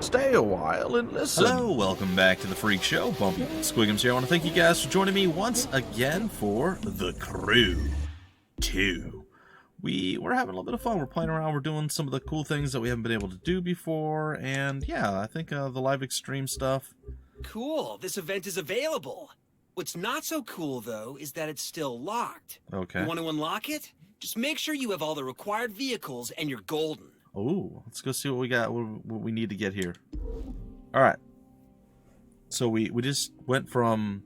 Stay a while and listen. Hello, welcome back to the Freak Show. Bumpy Squiggums here. I want to thank you guys for joining me once again for The Crew 2. We're having a little bit of fun. We're playing around. We're doing some of the cool things that we haven't been able to do before. And yeah, I think the live extreme stuff. Cool. This event is available. What's not so cool, though, is that it's still locked. Okay. You want to unlock it? Just make sure you have all the required vehicles and you're golden. Oh, let's go see what we got, what we need to get here. All right. So we just went from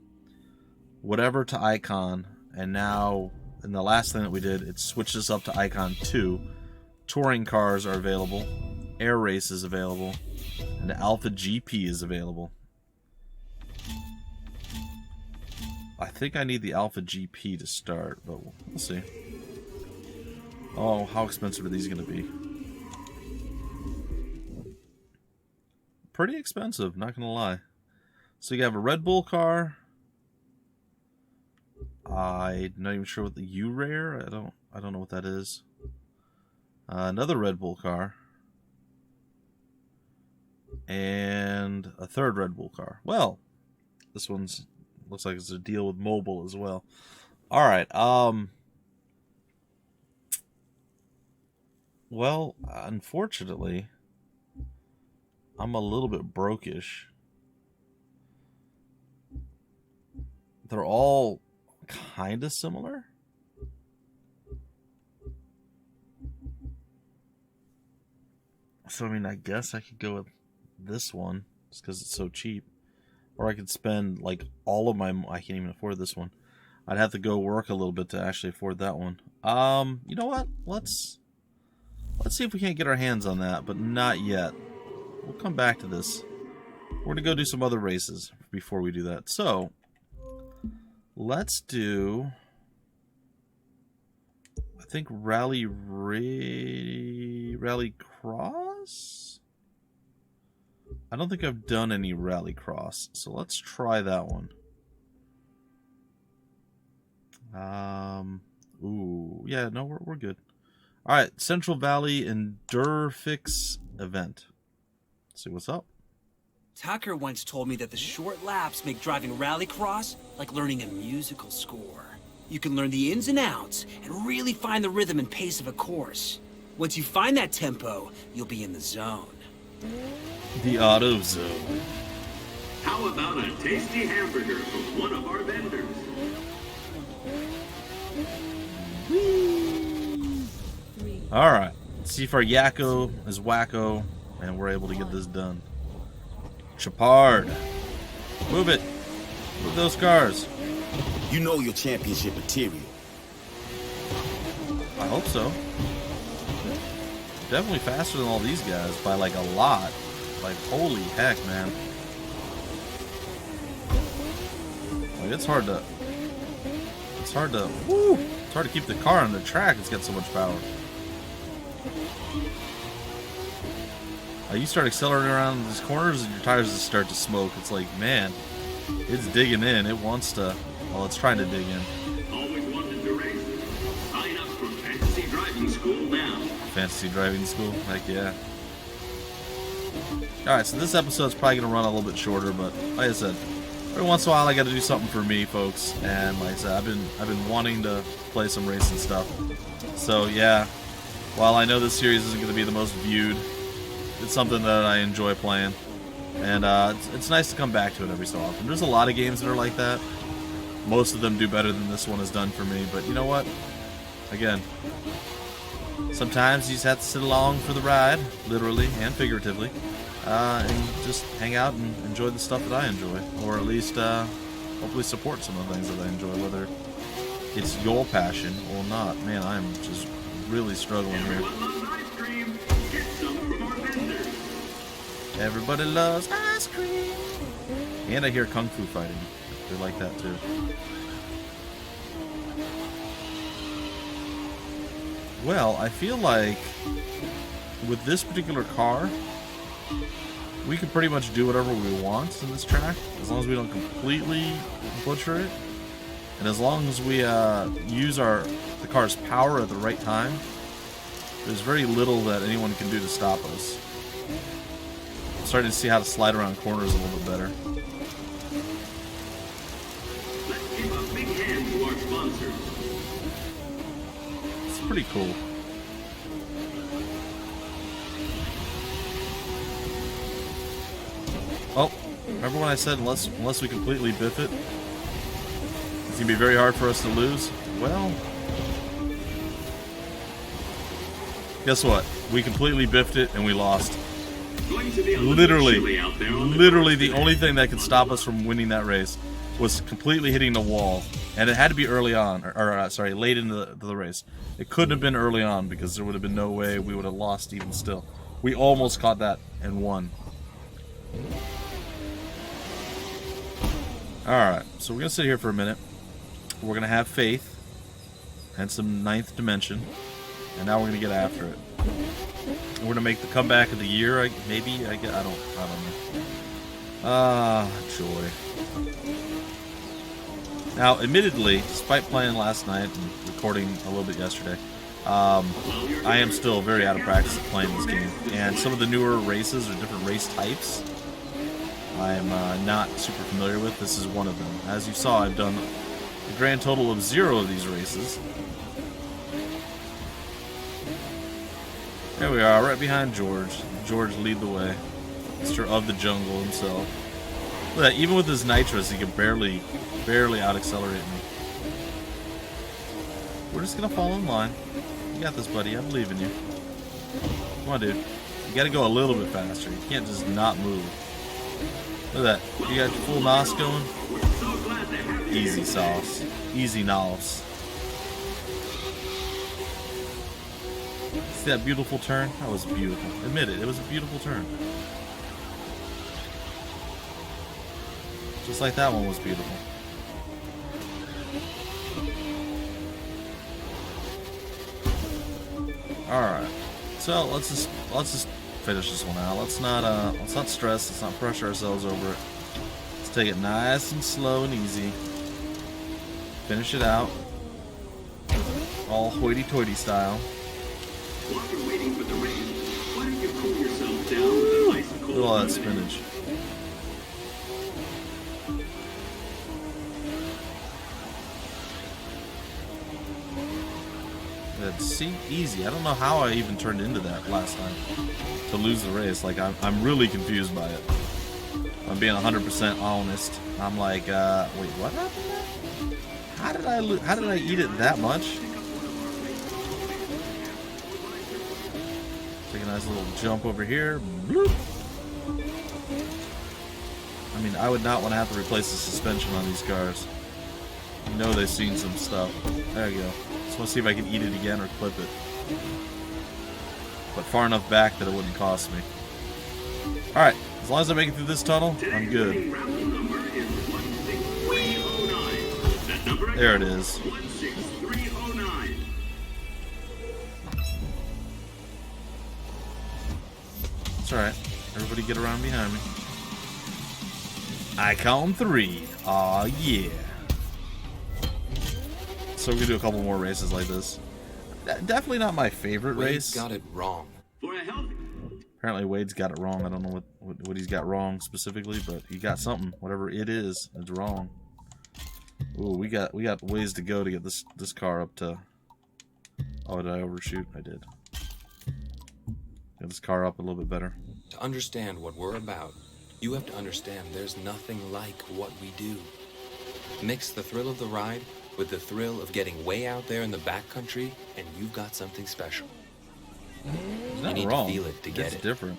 whatever to Icon, and now in the last thing that we did, it switched us up to Icon 2. Touring cars are available, air race is available, and the Alpha GP is available. I think I need the Alpha GP to start, but we'll see. Oh, how expensive are these going to be? Pretty expensive, not gonna lie. So you have a Red Bull car. I'm not even sure what the U-Rare. I don't know what that is. Another Red Bull car. And a third Red Bull car. Well, this one's looks like it's a deal with mobile as well. All right. Well, unfortunately, I'm a little bit brokish. They're all kind of similar. So, I mean, I guess I could go with this one just because it's so cheap. Or I could spend, like, all of my... I can't even afford this one. I'd have to go work a little bit to actually afford that one. You know what? Let's see if we can't get our hands on that, but not yet. We'll come back to this. We're going to go do some other races before we do that. So, let's do, I think, Rally Cross? I don't think I've done any Rally Cross, so let's try that one. Ooh, yeah, no, we're good. All right, Central Valley Endurfix event. See what's up. Tucker once told me that the short laps make driving rallycross like learning a musical score. You can learn the ins and outs and really find the rhythm and pace of a course. Once you find that tempo, you'll be in the zone. The auto zone. How about a tasty hamburger from one of our vendors? All right. Let's see if our Yakko is wacko. And we're able to get this done. Chapard. Move it. Move those cars. You know your championship material. I hope so. Definitely faster than all these guys by like a lot. Like, holy heck, man. Like, it's hard to keep the car on the track. It's got so much power. You start accelerating around these corners and your tires just start to smoke. It's like, man, it's digging in. It wants to, well, it's trying to dig in. Always wanted to race? Sign up for Fantasy Driving School now. Fantasy Driving School? Heck yeah. Alright, so this episode's probably going to run a little bit shorter, but like I said, every once in a while I got to do something for me, folks. And like I said, I've been wanting to play some racing stuff. So yeah, while I know this series isn't going to be the most viewed, it's something that I enjoy playing, and it's nice to come back to it every so often. There's a lot of games that are like that. Most of them do better than this one has done for me, but you know what? Again, sometimes you just have to sit along for the ride, literally and figuratively, and just hang out and enjoy the stuff that I enjoy, or at least hopefully support some of the things that I enjoy, whether it's your passion or not. Man, I'm just really struggling here. Everybody loves ice cream. And I hear kung fu fighting. They like that too. Well, I feel like with this particular car, we can pretty much do whatever we want in this track, as long as we don't completely butcher it, and as long as we use the car's power at the right time. There's very little that anyone can do to stop us. starting to see how to slide around corners a little bit better. Let's give a big hand to our sponsors. It's pretty cool. Oh, remember when I said unless we completely biff it, it's gonna be very hard for us to lose? Well, guess what? We completely biffed it and we lost. Going to be a little chilly out there on the Literally course the today. only thing that could stop us from winning that race was completely hitting the wall. And it had to be early on, or sorry, late into the race. It couldn't have been early on because there would have been no way we would have lost even still. We almost caught that and won. Alright, so we're going to sit here for a minute. We're going to have faith and some ninth dimension. And now we're going to get after it. We're going to make the comeback of the year, maybe? I don't know. Ah, joy. Now, admittedly, despite playing last night and recording a little bit yesterday, I am still very out of practice at playing this game. And some of the newer races or different race types I'm not super familiar with. This is one of them. As you saw, I've done a grand total of 0 of these races. There we are, right behind George. George lead the way. Mr. of the jungle himself. Look at that, even with his nitrous, he can barely out-accelerate me. We're just gonna fall in line. You got this, buddy. I believe in you. Come on, dude. You gotta go a little bit faster. You can't just not move. Look at that. You got your full NOS going? Easy sauce. Easy NOS. See that beautiful turn? That was beautiful. Admit it, it was a beautiful turn. Just like that one was beautiful. Alright. So let's just finish this one out. Let's not stress, let's not pressure ourselves over it. Let's take it nice and slow and easy. Finish it out. All hoity-toity style. While you're waiting for the rain, why don't you cool yourself down with a nice cold Look at all that lemonade? spinach. See, easy. I don't know how I even turned into that last time to lose the race. Like I'm really confused by it. I'm being 100% honest. I'm like, wait, what happened? How did I eat it that much? Take a nice little jump over here. Bloop. I mean, I would not want to have to replace the suspension on these cars. You know they've seen some stuff. There you go. Just want to see if I can eat it again or clip it. But far enough back that it wouldn't cost me. Alright, as long as I make it through this tunnel, I'm good. There it is. 16309. It's alright. Everybody get around behind me. I count 3. Aw, yeah. So we're gonna do a couple more races like this. Definitely not my favorite race. Wade's got it wrong. For a healthy Apparently Wade's got it wrong. I don't know what he's got wrong specifically, but he got something. Whatever it is, it's wrong. Ooh, we got ways to go to get this car up to. Oh, did I overshoot? I did. Get this car up a little bit better. To understand what we're about, you have to understand there's nothing like what we do. Mix the thrill of the ride with the thrill of getting way out there in the backcountry, and you've got something special. It's You not need wrong. to feel it to get It's it. different.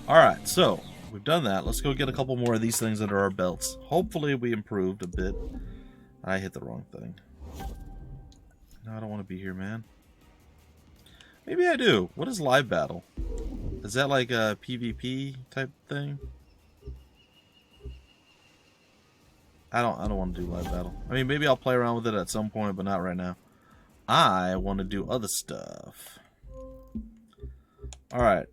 Alright, so we've done that. Let's go get a couple more of these things under our belts. Hopefully we improved a bit. I hit the wrong thing. No, I don't want to be here, man. Maybe I do. What is live battle? Is that like a PvP type thing? I don't want to do live battle. I mean, maybe I'll play around with it at some point, but not right now. I want to do other stuff. Alright.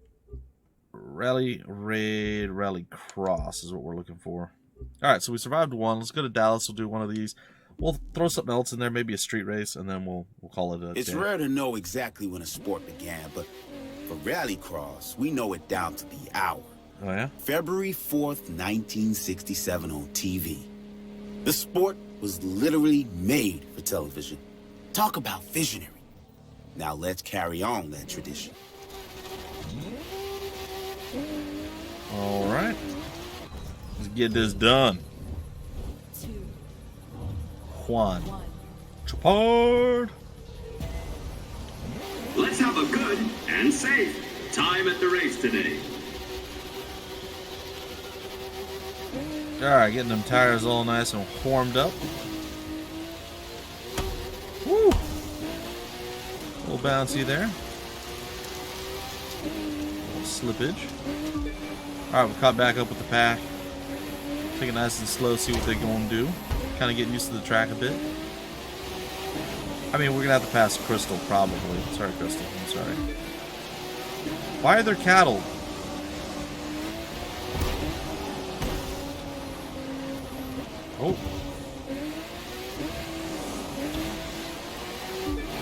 Rally, raid, rally cross is what we're looking for. Alright, so we survived one. Let's go to Dallas. We'll do one of these. We'll throw something else in there, maybe a street race, and then we'll call it a It's day. rare to know exactly when a sport began, but For Rallycross, we know it down to the hour. Oh, yeah? February 4th, 1967 on TV. The sport was literally made for television. Talk about visionary. Now let's carry on that tradition. All right. Let's get this done. 2, Juan. 1. Chapard. Let's have a good and safe time at the race today. Alright, getting them tires all nice and warmed up. Woo! A little bouncy there. A little slippage. Alright, we caught back up with the pack. Take it nice and slow, see what they're going to do. Kind of getting used to the track a bit. I mean, we're going to have to pass Crystal, probably. Sorry, Crystal. I'm sorry. Why are there cattle? Oh.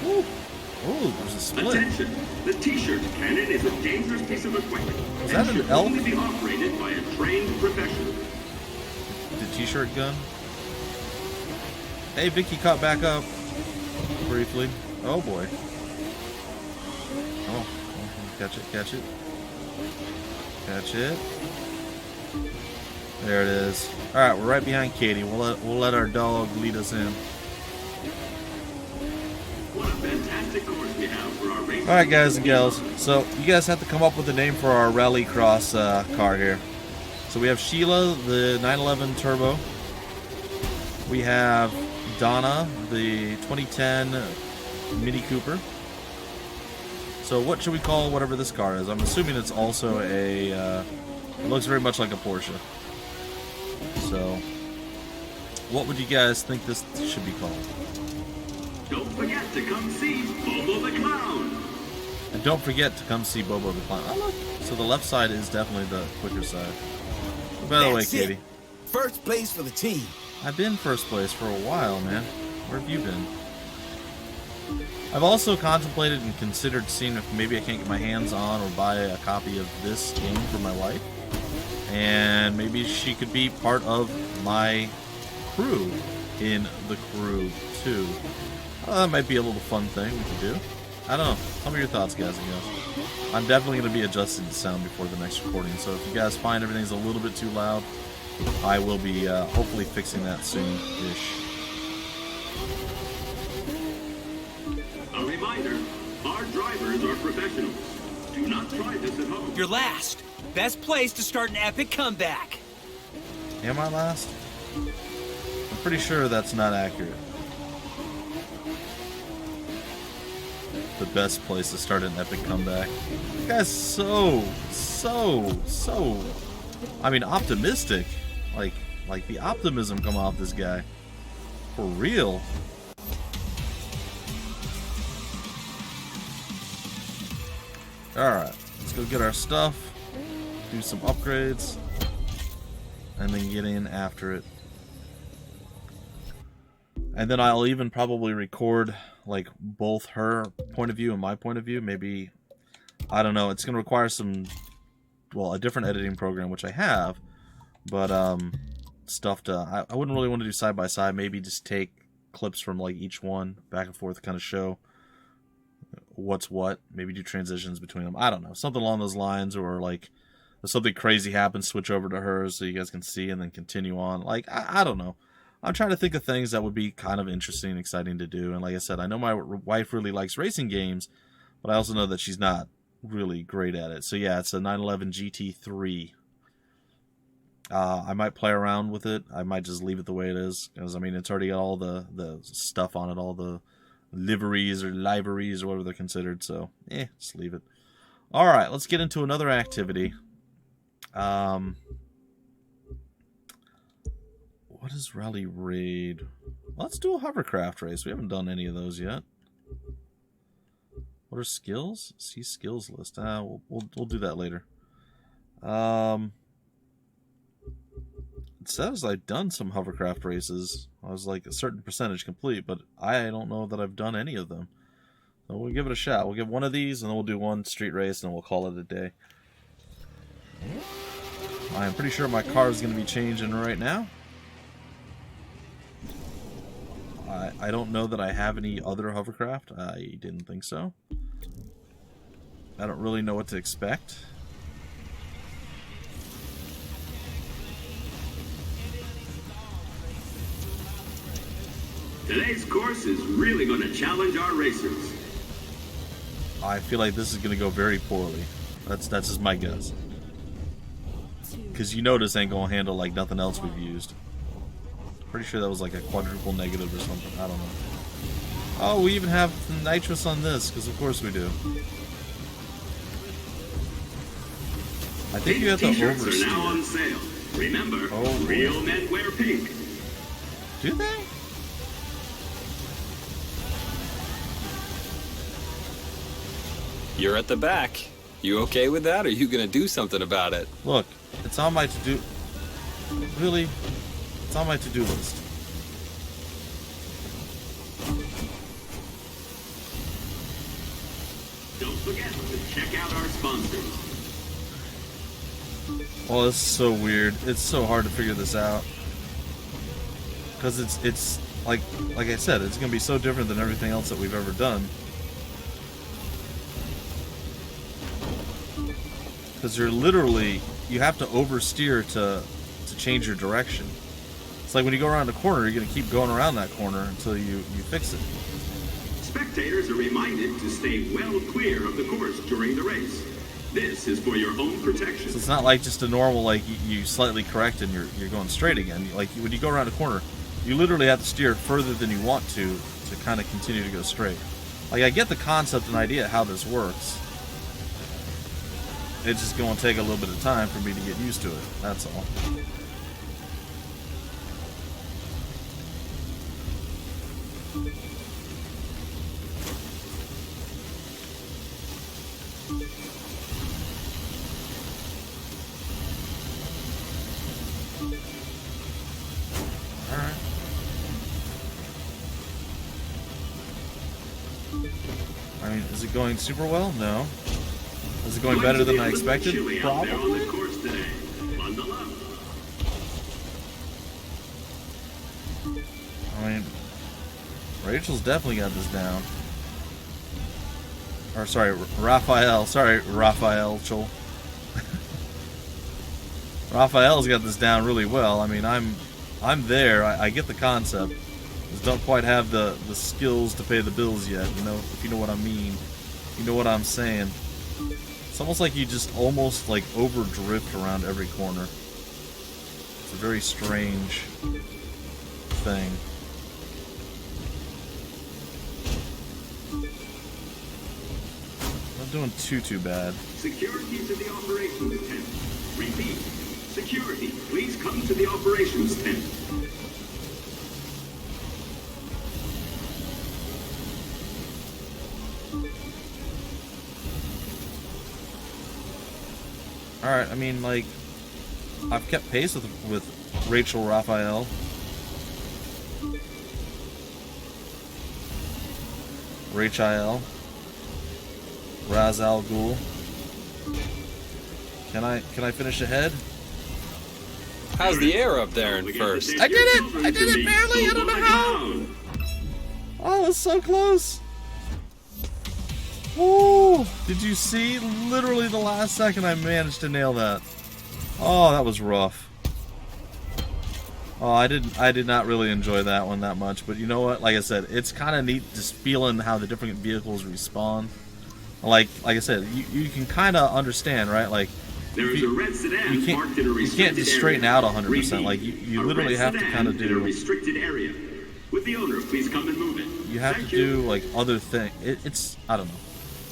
Woo. Oh, there's a split. Attention! The T-shirt cannon is a dangerous piece of equipment. Is that and an should elk? only be operated by a trained professional. The t-shirt gun. Hey, Vicky caught back up briefly. Oh boy. Oh, catch it, catch it. Catch it. There it is. All right, we're right behind Katie. We'll let our dog lead us in. What a fantastic course we have for our race. All right, guys and gals. So you guys have to come up with a name for our Rallycross car here. So we have Sheila, the 911 Turbo. We have Donna, the 2010 Mini Cooper. So what should we call whatever this car is? I'm assuming it's also a, it looks very much like a Porsche. So, what would you guys think this should be called? Don't forget to come see Bobo the Clown. And don't forget to come see Bobo the Clown. Oh, look. So the left side is definitely the quicker side. By the way, That's it. Katie. First place for the team. I've been first place for a while, man. Where have you been? I've also contemplated and considered seeing if maybe I can't get my hands on or buy a copy of this game for my wife. And maybe she could be part of my crew in the crew, too. That might be a little fun thing we could do. I don't know. Tell me your thoughts, guys and gals. I'm definitely going to be adjusting the sound before the next recording, so if you guys find everything's a little bit too loud, I will be hopefully fixing that soon-ish. A reminder, our drivers are professionals. Do not try this at home. You're last. Best place to start an epic comeback. Am I last? I'm pretty sure that's not accurate. The best place to start an epic comeback. This guy's so I mean, optimistic. Like the optimism come off this guy. For real. Alright, let's go get our stuff. Do some upgrades. And then get in after it. And then I'll even probably record like both her point of view and my point of view. Maybe, I don't know, it's going to require some, well, a different editing program, which I have. But stuff to, I wouldn't really want to do side by side. Maybe just take clips from like each one back and forth, kind of show what's what. Maybe do transitions between them. I don't know, something along those lines. Or like if something crazy happens, switch over to hers so you guys can see and then continue on. Like, I don't know. I'm trying to think of things that would be kind of interesting and exciting to do. And like I said, I know my wife really likes racing games, but I also know that she's not really great at it. So yeah, it's a 911 GT3. I might play around with it. I might just leave it the way it is. Because, I mean, it's already got all the stuff on it, all the liveries or liveries or whatever they're considered. So, just leave it. All right, let's get into another activity. What is Rally Raid? Let's do a hovercraft race. We haven't done any of those yet. What are skills? See skills list. We'll do that later. It says I've done some hovercraft races. I was like a certain percentage complete, but I don't know that I've done any of them. So we'll give it a shot. We'll give one of these, and then we'll do one street race, and then we'll call it a day. I am pretty sure my car is going to be changing right now. I don't know that I have any other hovercraft. I didn't think so. I don't really know what to expect. Today's course is really going to challenge our racers. I feel like this is going to go very poorly. That's just my guess. Because you know this ain't going to handle like nothing else we've used. Pretty sure that was like a quadruple negative or something. I don't know. Oh, we even have nitrous on this, because of course we do. I think you have to T-shirts oversteer. are now on sale. Remember, real men wear pink. Do they? You're at the back. You okay with that, or are you gonna do something about it? Look, it's on my to-do... Really? It's on my to-do list. Don't forget to check out our sponsors. Oh, this is so weird. It's so hard to figure this out. Because it's like I said, it's going to be so different than everything else that we've ever done. Because you're literally, you have to oversteer to change your direction. It's like when you go around a corner, you're going to keep going around that corner until you fix it. Spectators are reminded to stay well clear of the course during the race. This is for your own protection. So it's not like just a normal, like, you slightly correct and you're going straight again. Like, when you go around a corner, you literally have to steer further than you want to kind of continue to go straight. Like, I get the concept and idea how this works. It's just going to take a little bit of time for me to get used to it. That's all. Alright. I mean, is it going super well? No. Is it going better than I expected? Probably. On the course today. Bundle up. I mean, Rachel's definitely got this down. Or sorry, Raphael. Sorry, Raphael. Raphael's got this down really well. I mean, I'm there. I get the concept. Just don't quite have the skills to pay the bills yet. You know, if you know what I mean. You know what I'm saying. It's almost like you just almost like overdrift around every corner. It's a very strange thing. Not doing too bad. Security to the operations tent. Repeat. Security, please come to the operations tent. Alright, I mean, like, I've kept pace with Rachel Raphael. Rachel. Raz Al Ghul. Can I finish ahead? How's the air up there in first? I did it! I did it barely! I don't know how! Oh, that's so close! Woo! Did you see? Literally the last second I managed to nail that. Oh, that was rough. Oh, I did not really enjoy that one that much, but you know what? Like I said, it's kind of neat just feeling how the different vehicles respawn. Like I said, you can kind of understand, right? Like, There is a red sedan parked in a restricted you can't just straighten area. out 100%. Like, you literally have to kind of in a do... restricted area. Would the owner please come and move it? You have Thank to do, like, other things. It's... I don't know.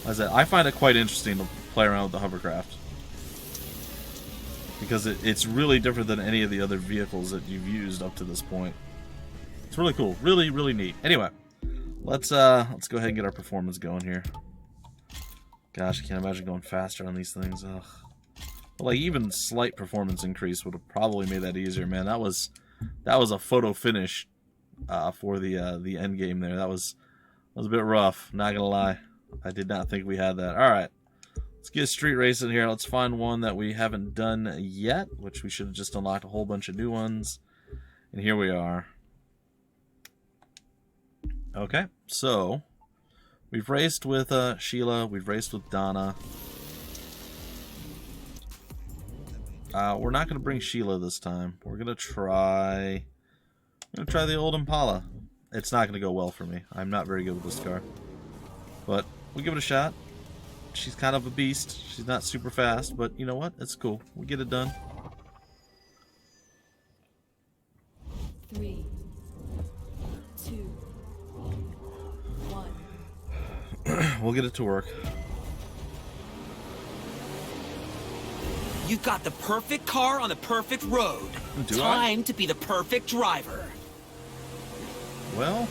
As I find it quite interesting to play around with the hovercraft. Because it's really different than any of the other vehicles that you've used up to this point. It's really cool. Really, really neat. Anyway, let's go ahead and get our performance going here. Gosh, I can't imagine going faster on these things. Ugh. But like, even slight performance increase would have probably made that easier, man. That was a photo finish for the end game there. That was a bit rough, not gonna lie. I did not think we had that. All right. Let's get street racing here. Let's find one that we haven't done yet, which we should have just unlocked a whole bunch of new ones. And here we are. Okay, so we've raced with Sheila. We've raced with Donna. We're not going to bring Sheila this time. We're going to try the old Impala. It's not going to go well for me. I'm not very good with this car. But we'll give it a shot. She's kind of a beast. She's not super fast, but you know what? It's cool. We get it done. 3, 2, 1. We'll get it to work. You've got the perfect car on the perfect road. Do Time to be the perfect driver. Well,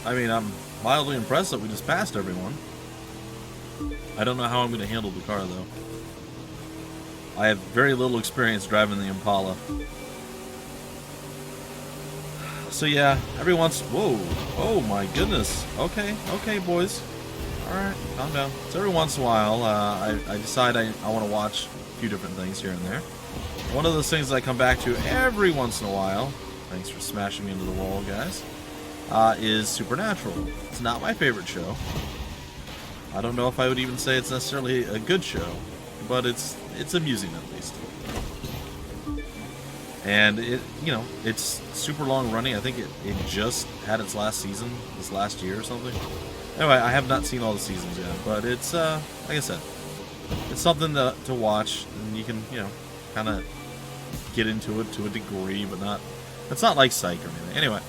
I mean, I'm mildly impressed that we just passed everyone. I don't know how I'm going to handle the car, though. I have very little experience driving the Impala. So yeah, every once... Whoa. Oh my goodness. Okay, boys. Alright, calm down. So every once in a while, I decide I want to watch a few different things here and there. One of those things I come back to every once in a while, thanks for smashing me into the wall, guys, is Supernatural. It's not my favorite show. I don't know if I would even say it's necessarily a good show, but it's amusing at least. And it's super long running. I think it just had its last season this last year or something. Anyway, I have not seen all the seasons yet, but it's like I said, it's something to watch, and you can kind of get into it to a degree, but not. It's not like Psych or anything. Anyway.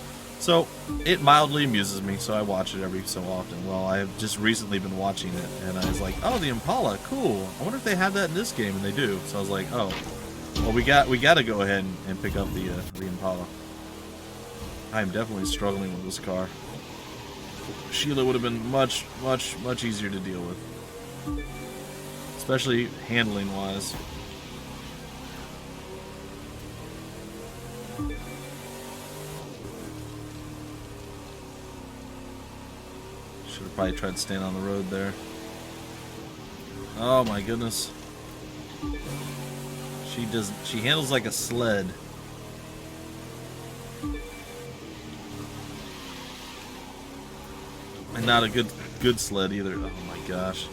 So, it mildly amuses me, so I watch it every so often. Well, I have just recently been watching it, and I was like, oh, the Impala, cool. I wonder if they have that in this game, and they do. So I was like, oh, well, we got to go ahead and pick up the Impala. I'm definitely struggling with this car. Sheila would have been much, much, much easier to deal with. Especially handling-wise. Should have probably tried staying on the road there. Oh my goodness. She handles like a sled. And not a good sled either. Oh my gosh.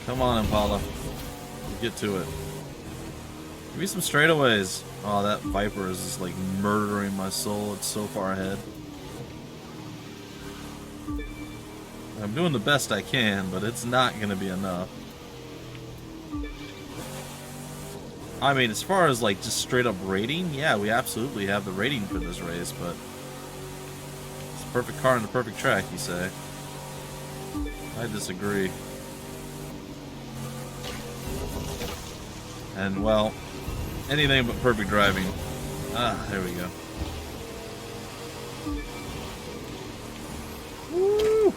Come on, Impala. Get to it. Give me some straightaways. Oh, that Viper is just like murdering my soul. It's so far ahead. I'm doing the best I can, but it's not going to be enough. I mean, as far as like just straight up rating, yeah, we absolutely have the rating for this race, but it's a perfect car on the perfect track, you say. I disagree. And well, anything but perfect driving. Ah, there we go. Woo!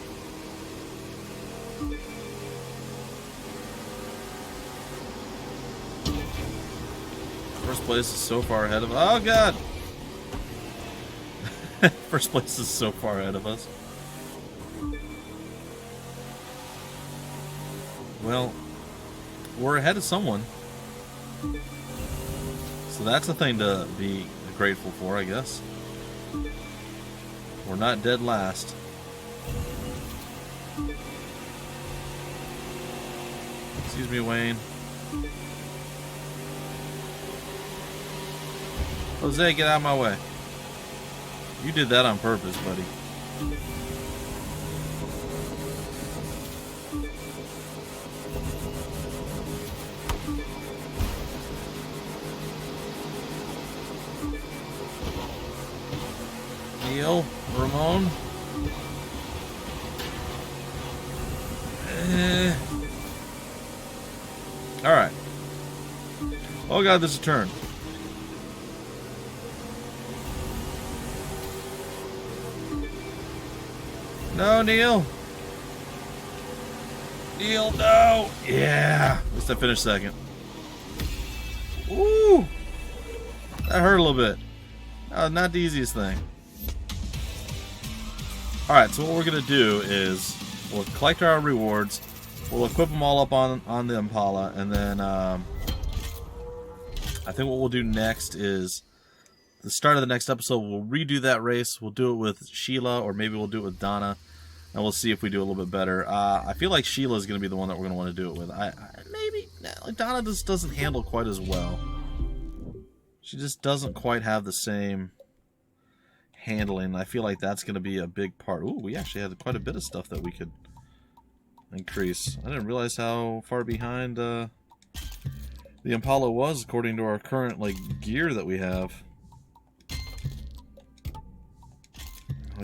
First place is so far ahead of... Oh, God! First place is so far ahead of us. Well, we're ahead of someone. So that's a thing to be grateful for, I guess. We're not dead last. Excuse me, Wayne. Jose, get out of my way. You did that on purpose, buddy. Neil, Ramon. Alright. Oh God, there's a turn. No, Neil. Neil, no. Yeah. At least I finished second. Ooh. That hurt a little bit. Not the easiest thing. Alright, so what we're going to do is We'll collect our rewards. We'll equip them all up on the Impala, and then I think what we'll do next is the start of the next episode. We'll redo that race. We'll do it with Sheila, or maybe we'll do it with Donna, and we'll see if we do a little bit better. I feel like Sheila is going to be the one that we're going to want to do it with. Maybe like Donna just doesn't handle quite as well. She just doesn't quite have the same handling. I feel like that's going to be a big part. Ooh, we actually had quite a bit of stuff that we could increase. I didn't realize how far behind the Impala was according to our current gear that we have.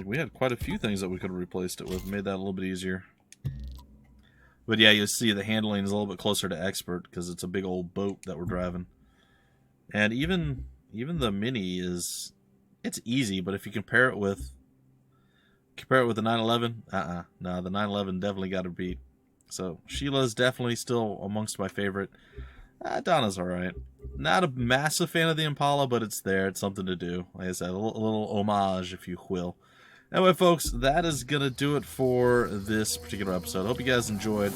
We had quite a few things that we could have replaced it with, made that a little bit easier. But yeah, you'll see the handling is a little bit closer to expert because it's a big old boat that we're driving. And even the Mini it's easy, but if you compare it with the 911, no, the 911 definitely got to beat. So Sheila's definitely still amongst my favorite. Donna's alright. Not a massive fan of the Impala, but it's there. It's something to do. Like I said, a little homage, if you will. Anyway, folks, that is going to do it for this particular episode. Hope you guys enjoyed.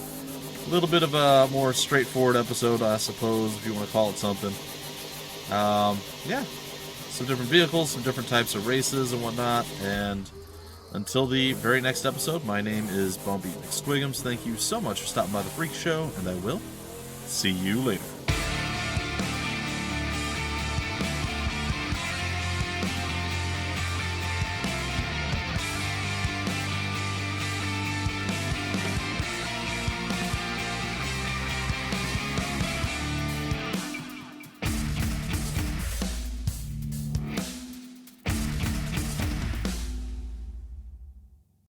A little bit of a more straightforward episode, I suppose, if you want to call it something. Yeah. Some different vehicles, some different types of races and whatnot. And until the very next episode, my name is Bumpy McSquigums. Thank you so much for stopping by the Freak Show, and I will see you later.